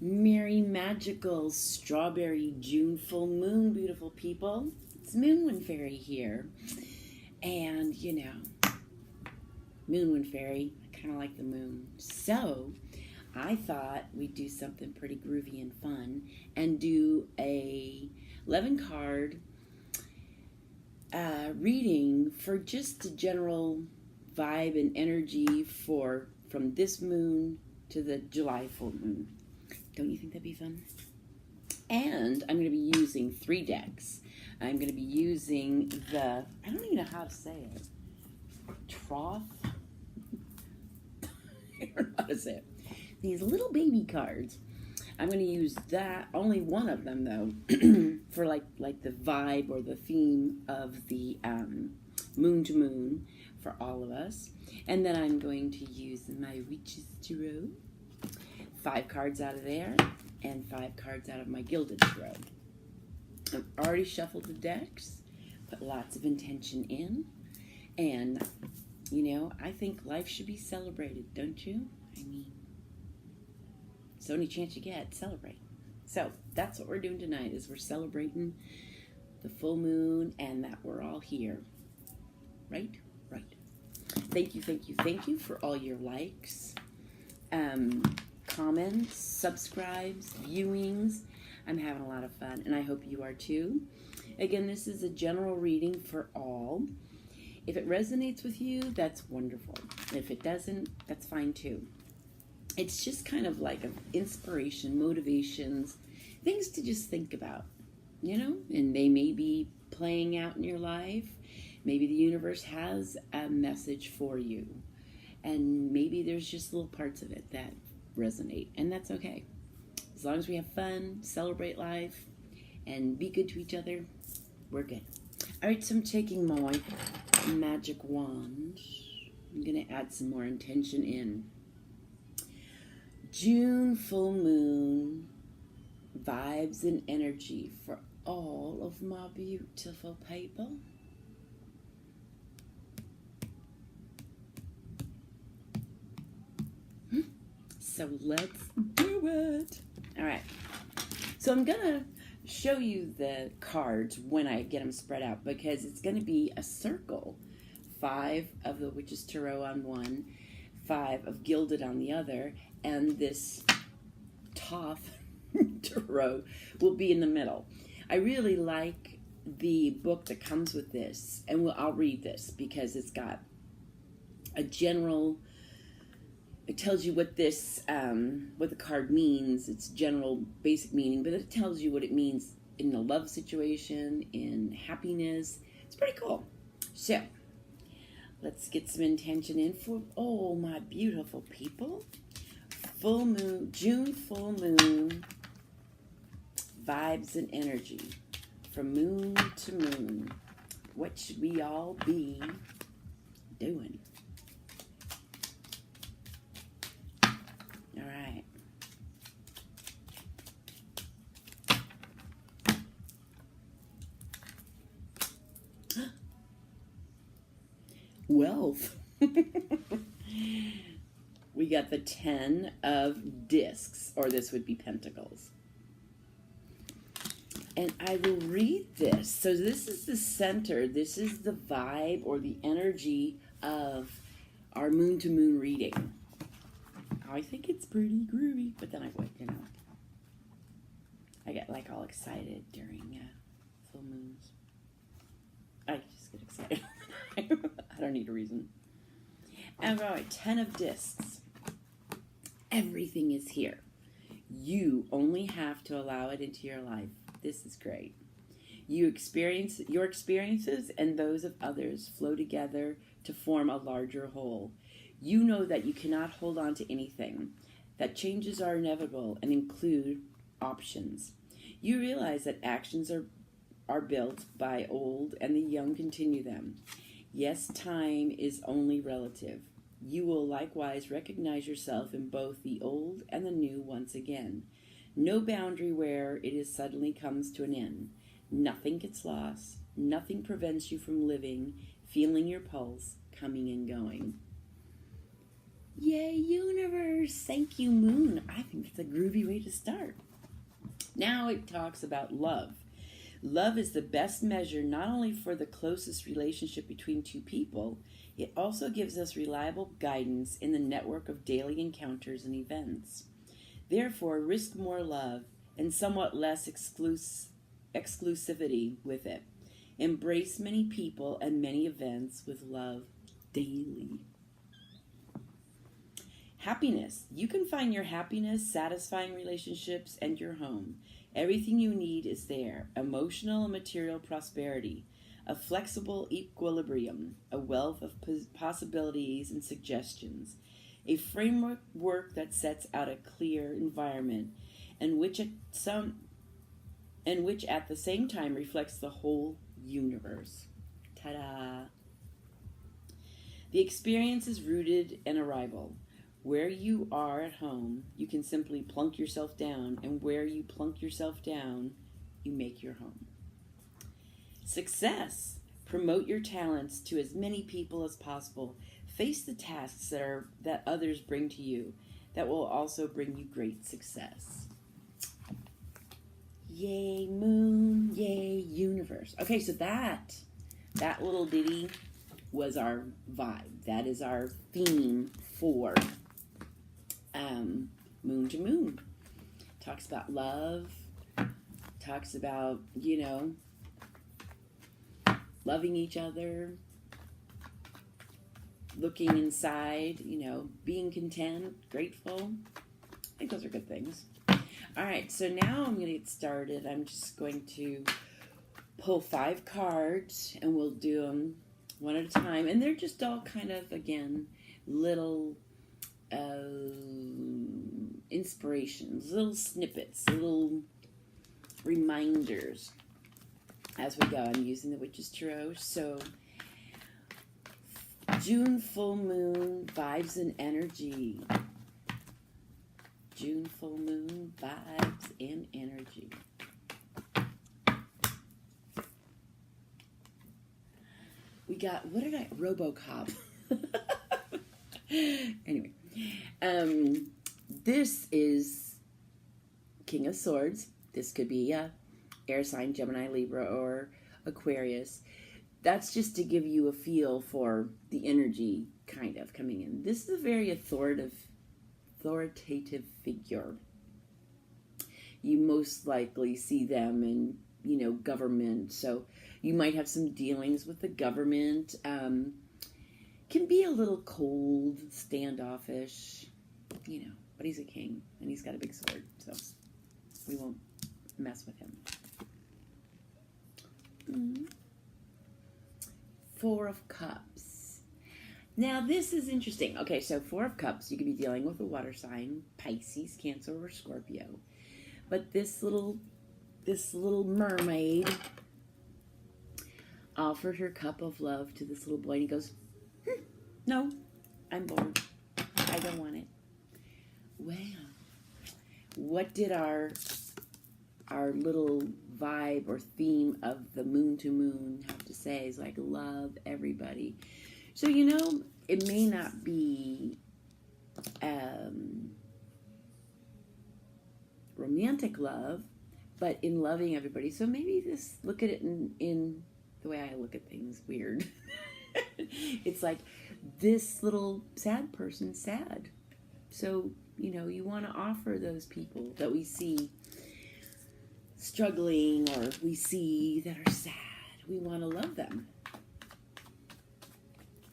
Merry, magical, strawberry June full moon, beautiful people. It's Moonwind Fairy here. And, you know, Moonwind Fairy, I kind of like the moon. So, I thought we'd do something pretty groovy and fun and do a 11-card reading for just a general vibe and energy from this moon to the July full moon. Don't you think that'd be fun? And I'm going to be using 3 decks. I'm going to be using the, I don't even know how to say it, trough? I don't know how to say it. These little baby cards. I'm going to use that, only one of them though, for like the vibe or the theme of the moon to moon for all of us. And then I'm going to use my Witch's Tarot. 5 cards out of there, and 5 cards out of my Gilded Tarot. I've already shuffled the decks, put lots of intention in, and, you know, I think life should be celebrated, don't you? I mean, it's the only chance you get, celebrate. So, that's what we're doing tonight, is we're celebrating the full moon, and that we're all here. Right? Right. Thank you for all your likes, comments, subscribes, viewings. I'm having a lot of fun, and I hope you are too. Again, this is a general reading for all. If it resonates with you, that's wonderful. If it doesn't, that's fine too. It's just kind of like an inspiration, motivations, things to just think about, you know, and they may be playing out in your life. Maybe the universe has a message for you, and maybe there's just little parts of it that resonate, and that's okay. As long as we have fun, celebrate life, and be good to each other, we're good. Alright, so I'm taking my magic wand. I'm going to add some more intention in. June full moon, vibes and energy for all of my beautiful people. So let's do it. All right. So I'm going to show you the cards when I get them spread out, because it's going to be a circle. 5 of the Witch's Tarot on one, 5 of Gilded on the other, and this Toth Tarot will be in the middle. I really like the book that comes with this, and I'll read this because it's got a general... It tells you what this, what the card means, its general basic meaning, but it tells you what it means in a love situation, in happiness. It's pretty cool. So, let's get some intention in for all my beautiful people. Full moon, June full moon, vibes and energy from moon to moon. What should we all be doing? All right. Wealth. We got the 10 of discs, or this would be pentacles. And I will read this. So this is the center. This is the vibe or the energy of our moon to moon reading. I think it's pretty groovy, but then I get like all excited during full moons. I just get excited. I don't need a reason. And all right, 10 of discs. Everything is here. You only have to allow it into your life. This is great. Your experiences and those of others flow together to form a larger whole. You know that you cannot hold on to anything, that changes are inevitable and include options. You realize that actions are built by old and the young continue them. Yes, time is only relative. You will likewise recognize yourself in both the old and the new once again. No boundary where it is suddenly comes to an end. Nothing gets lost. Nothing prevents you from living, feeling your pulse, coming and going. Yay, universe! Thank you, moon. I think it's a groovy way to start. Now it talks about love. Love is the best measure not only for the closest relationship between two people, it also gives us reliable guidance in the network of daily encounters and events. Therefore, risk more love and somewhat less exclusivity with it. Embrace many people and many events with love daily. Happiness. You can find your happiness, satisfying relationships, and your home. Everything you need is there. Emotional and material prosperity. A flexible equilibrium. A wealth of possibilities and suggestions. A framework that sets out a clear environment and which at the same time reflects the whole universe. Ta-da! The experience is rooted in arrival. Where you are at home, you can simply plunk yourself down, and where you plunk yourself down, you make your home. Success. Promote your talents to as many people as possible. Face the tasks that others bring to you that will also bring you great success. Yay, moon, yay, universe. Okay, so that little ditty was our vibe. That is our theme for Moon to Moon. Talks about love, talks about, loving each other, looking inside, being content, grateful. I think those are good things. All right, so now I'm going to get started. I'm just going to pull 5 cards, and we'll do them one at a time. And they're just all kind of, again, little inspirations, little snippets, little reminders as we go. I'm using the Witch's Tarot. So, June full moon vibes and energy. June full moon vibes and energy. We got, what did I, RoboCop. Anyway, this is King of Swords. This could be a air sign, Gemini, Libra, or Aquarius. That's just to give you a feel for the energy kind of coming in. This is a very authoritative figure. You most likely see them in, government. So you might have some dealings with the government. Can be a little cold, standoffish, but he's a king and he's got a big sword, so we won't mess with him. 4 of Cups. Now this is interesting. Okay, so 4 of Cups, you could be dealing with a water sign, Pisces, Cancer, or Scorpio. But this little mermaid offered her cup of love to this little boy, and he goes, no, I'm bored. I don't want it. Well, what did our little vibe or theme of the Moon to Moon have to say? Is like, love everybody. So, it may not be romantic love, but in loving everybody. So maybe just look at it in the way I look at things, weird. It's like, this little sad person's sad. So, you want to offer those people that we see struggling or we see that are sad. We want to love them.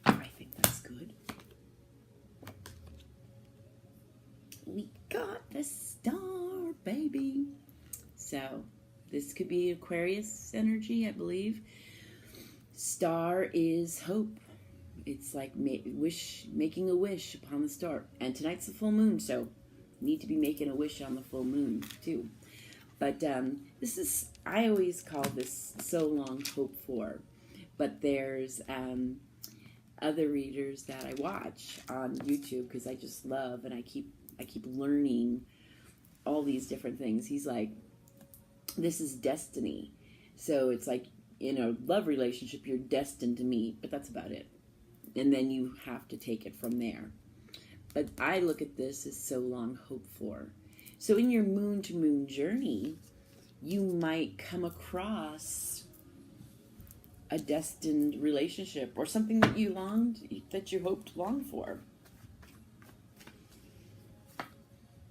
I think that's good. We got the star, baby. So, this could be Aquarius energy, I believe. Star is hope. It's like making a wish upon the star. And tonight's the full moon, so need to be making a wish on the full moon, too. But this is, I always call this so long hoped for. But there's other readers that I watch on YouTube because I just love, and I keep learning all these different things. He's like, this is destiny. So it's like, in a love relationship, you're destined to meet, but that's about it. And then you have to take it from there. But I look at this as so long hoped for. So in your moon to moon journey, you might come across a destined relationship or something that you longed for.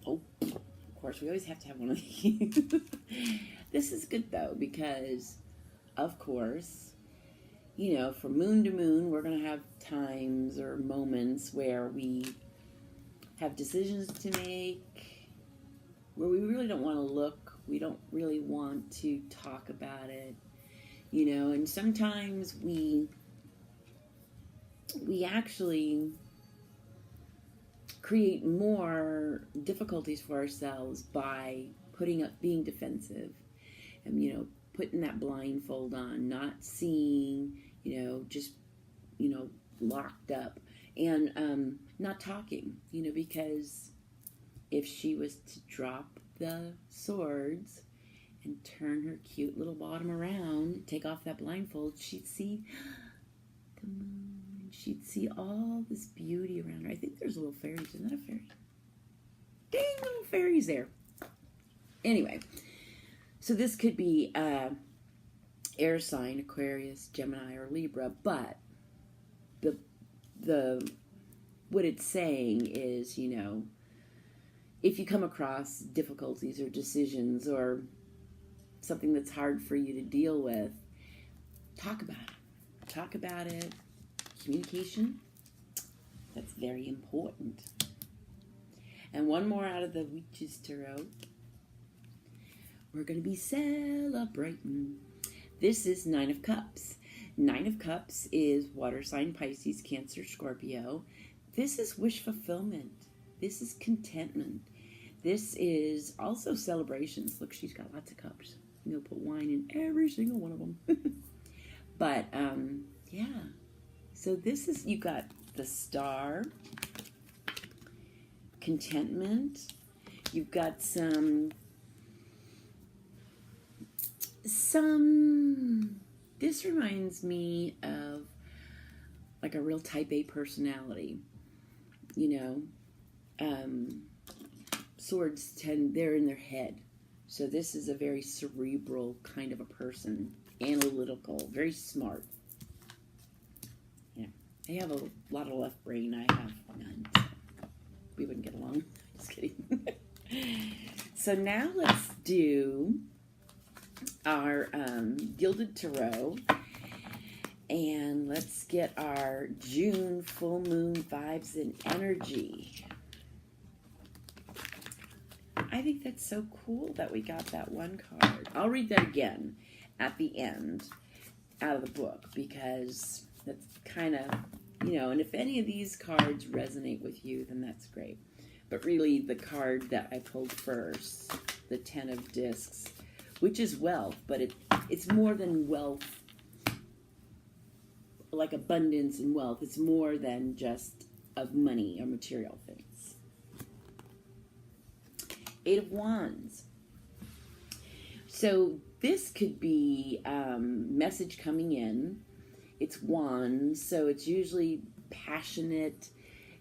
Oh, of course, we always have to have one of these. This is good though, because of course, you know, from moon to moon, we're going to have times or moments where we have decisions to make, where we really don't want to look, we don't really want to talk about it, you know, and sometimes we actually create more difficulties for ourselves by being defensive and, you know, putting that blindfold on, not seeing, you know, just, you know, locked up and not talking, you know, because if she was to drop the swords and turn her cute little bottom around, take off that blindfold, she'd see the moon, she'd see all this beauty around her. I think there's little fairies. Isn't that a fairy? Dang, little fairies there. Anyway, so this could be air sign, Aquarius, Gemini, or Libra, but what it's saying is, you know, if you come across difficulties or decisions or something that's hard for you to deal with, talk about it. Talk about it. Communication, that's very important. And one more out of the Witch's Tarot. We're going to be celebrating. This is Nine of Cups. Nine of Cups is water sign, Pisces, Cancer, Scorpio. This is wish fulfillment. This is contentment. This is also celebrations. Look, she's got lots of cups. You know, put wine in every single one of them. But, yeah. So this is, you got the Star, contentment. You've got some, this reminds me of like a real type A personality, you know. Swords they're in their head. So this is a very cerebral kind of a person, analytical, very smart. Yeah, I have a lot of left brain. I have none. So we wouldn't get along. Just kidding. So now let's do our Gilded Tarot. And let's get our June full moon vibes and energy. I think that's so cool that we got that one card. I'll read that again at the end out of the book because that's kind of, you know, and if any of these cards resonate with you, then that's great. But really the card that I pulled first, the Ten of Discs, which is wealth, but it's more than wealth, like abundance and wealth. It's more than just of money or material things. Eight of Wands. So this could be message coming in. It's wands, so it's usually passionate,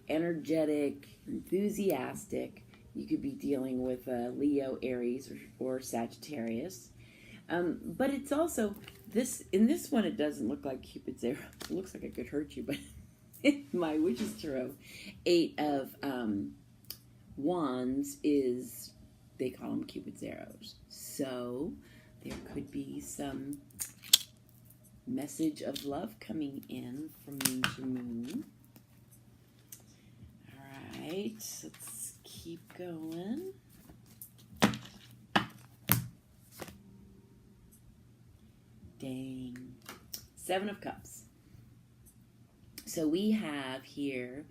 energetic, enthusiastic. You could be dealing with Leo, Aries, or Sagittarius. But it's also, in this one it doesn't look like Cupid's arrow. It looks like it could hurt you, but my Witch's Tarot, Eight of Wands is, they call them Cupid's arrows. So there could be some message of love coming in from moon to moon. All right, let's keep going. Dang. Seven of Cups. So we have here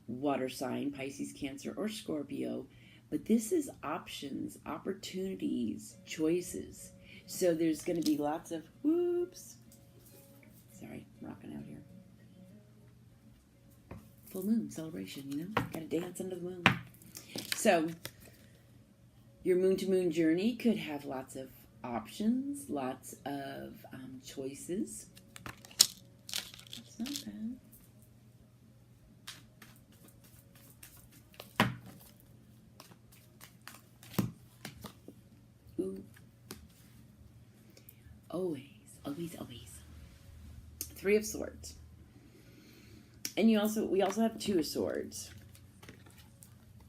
water sign, Pisces, Cancer, or Scorpio. But this is options, opportunities, choices. So there's going to be lots of, whoops. Sorry, I'm rocking out here. Full moon celebration, you know? Got to dance under the moon. So your moon to moon journey could have lots of options, lots of choices. That's not bad. Ooh. Always, always, always. Three of Swords. And we also have Two of Swords.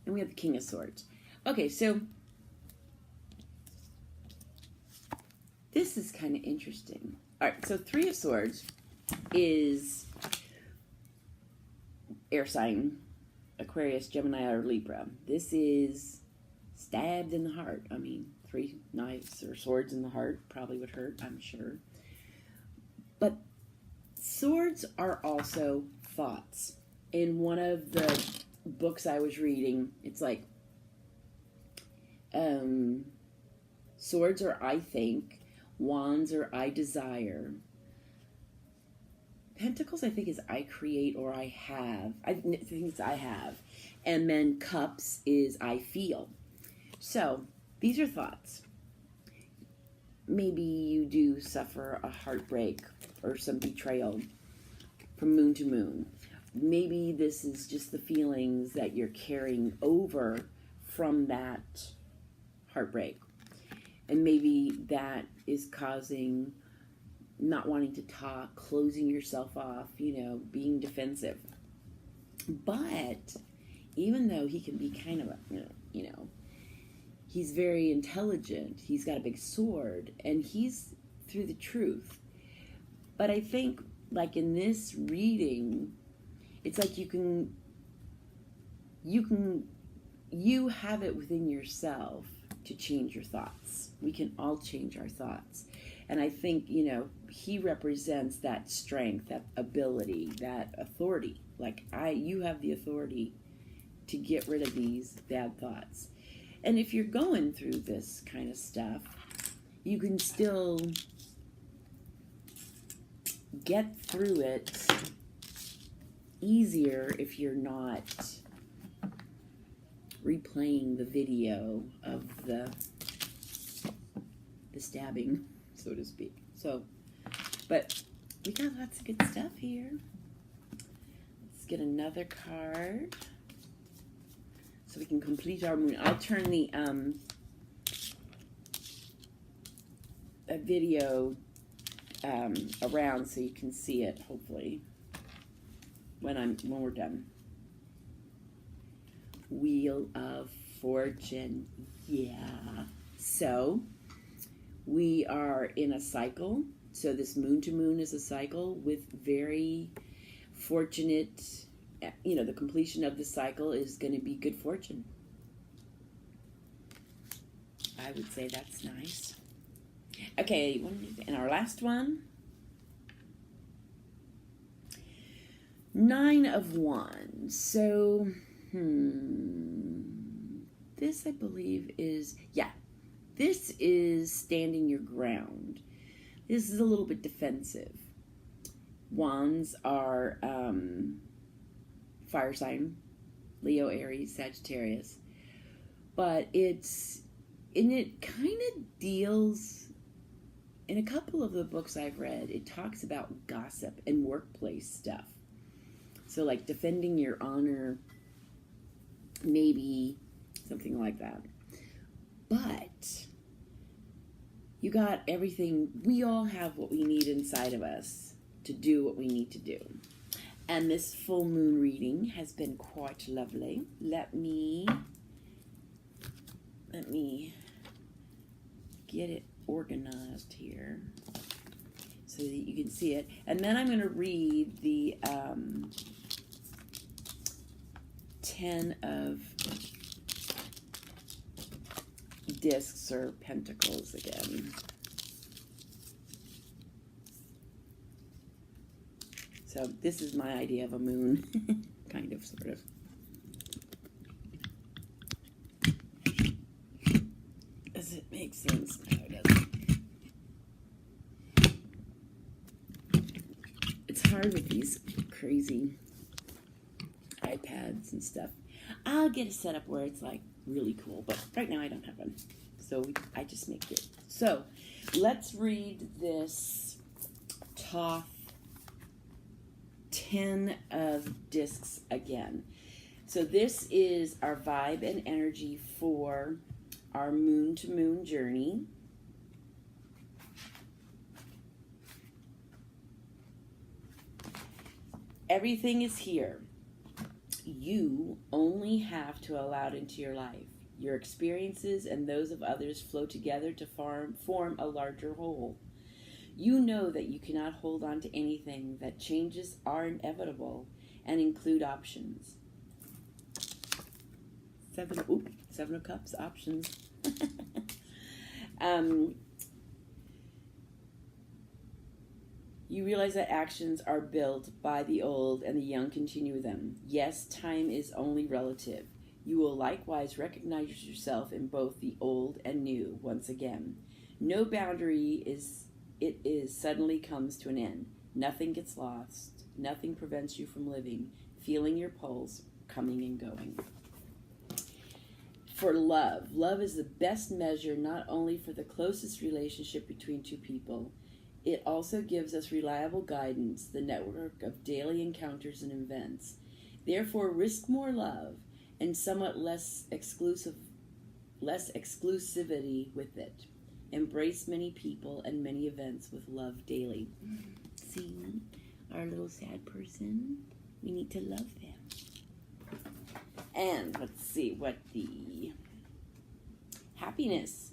And we have the King of Swords. Okay, so this is kind of interesting. All right, so Three of Swords is air sign, Aquarius, Gemini, or Libra. This is stabbed in the heart. I mean, 3 knives or swords in the heart probably would hurt, I'm sure. But swords are also thoughts. In one of the books I was reading, it's like, swords are I think, wands are I desire, pentacles I think is I create or I have. I think it's I have. And then cups is I feel. So these are thoughts. Maybe you do suffer a heartbreak or some betrayal from moon to moon. Maybe this is just the feelings that you're carrying over from that heartbreak. And maybe that is causing not wanting to talk, closing yourself off, being defensive. But even though he can be kind of, he's very intelligent, he's got a big sword, and he's through the truth. But I think, like in this reading, it's like you have it within yourself to change your thoughts. We can all change our thoughts. And I think, he represents that strength, that ability, that authority. Like, you have the authority to get rid of these bad thoughts. And if you're going through this kind of stuff, you can still get through it easier if you're not replaying the video of the stabbing, so to speak. So, but we got lots of good stuff here. Let's get another card so we can complete our moon. I'll turn the a video around so you can see it, hopefully, when we're done. Wheel of Fortune. Yeah. So we are in a cycle. So this moon to moon is a cycle with very fortunate, the completion of the cycle is going to be good fortune. I would say that's nice. Okay, and our last one. 9 of Wands. So, this I believe is, this is standing your ground. This is a little bit defensive. Wands are fire sign, Leo, Aries, Sagittarius. But it kind of deals, in a couple of the books I've read, it talks about gossip and workplace stuff. So like defending your honor, maybe something like that. But you got everything. We all have what we need inside of us to do what we need to do. And this full moon reading has been quite lovely. Let me get it organized here so that you can see it. And then I'm going to read the 10 of discs or pentacles again. So this is my idea of a moon, kind of, sort of. Does it make sense? No, it doesn't. It's hard with these crazy iPads and stuff. I'll get a setup where it's like really cool, but right now I don't have one. So I just make it. So let's read this top 10 of discs again. So this is our vibe and energy for our moon to moon journey. Everything is here. You only have to allow it into your life. Your experiences and those of others flow together to form a larger whole. You know that you cannot hold on to anything, that changes are inevitable and include options. Seven of Cups, options. You realize that actions are built by the old and the young continue them. Yes, time is only relative. You will likewise recognize yourself in both the old and new once again. No boundary suddenly comes to an end. Nothing gets lost. Nothing prevents you from living, feeling your pulse, coming and going. For love. Love is the best measure not only for the closest relationship between two people, it also gives us reliable guidance, the network of daily encounters and events. Therefore, risk more love and somewhat less exclusivity with it. Embrace many people and many events with love daily. See, our little sad person, we need to love them. And let's see what the happiness.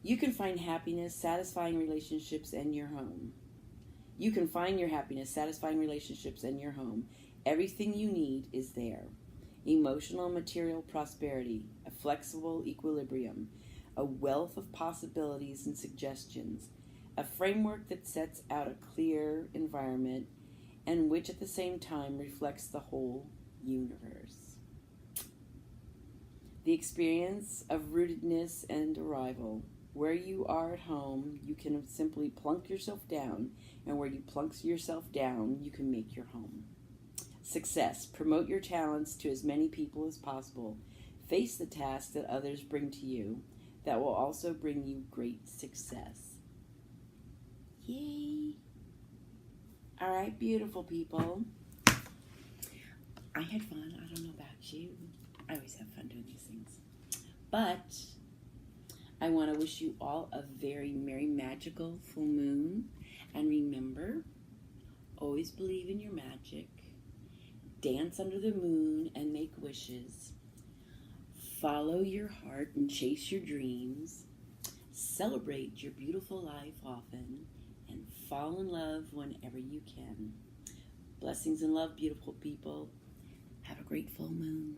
You can find happiness, satisfying relationships in your home. You can find your happiness, satisfying relationships in your home. Everything you need is there. Emotional and material prosperity, a flexible equilibrium, a wealth of possibilities and suggestions, a framework that sets out a clear environment and which at the same time reflects the whole universe. The experience of rootedness and arrival. Where you are at home, you can simply plunk yourself down, and where you plunk yourself down, you can make your home. Success. Promote your talents to as many people as possible. Face the tasks that others bring to you that will also bring you great success. Yay! All right, beautiful people. I had fun. I don't know about you. I always have fun doing these things. But I want to wish you all a very merry, magical full moon. And remember, always believe in your magic. Dance under the moon and make wishes. Follow your heart and chase your dreams. Celebrate your beautiful life often. And fall in love whenever you can. Blessings and love, beautiful people. Have a great full moon.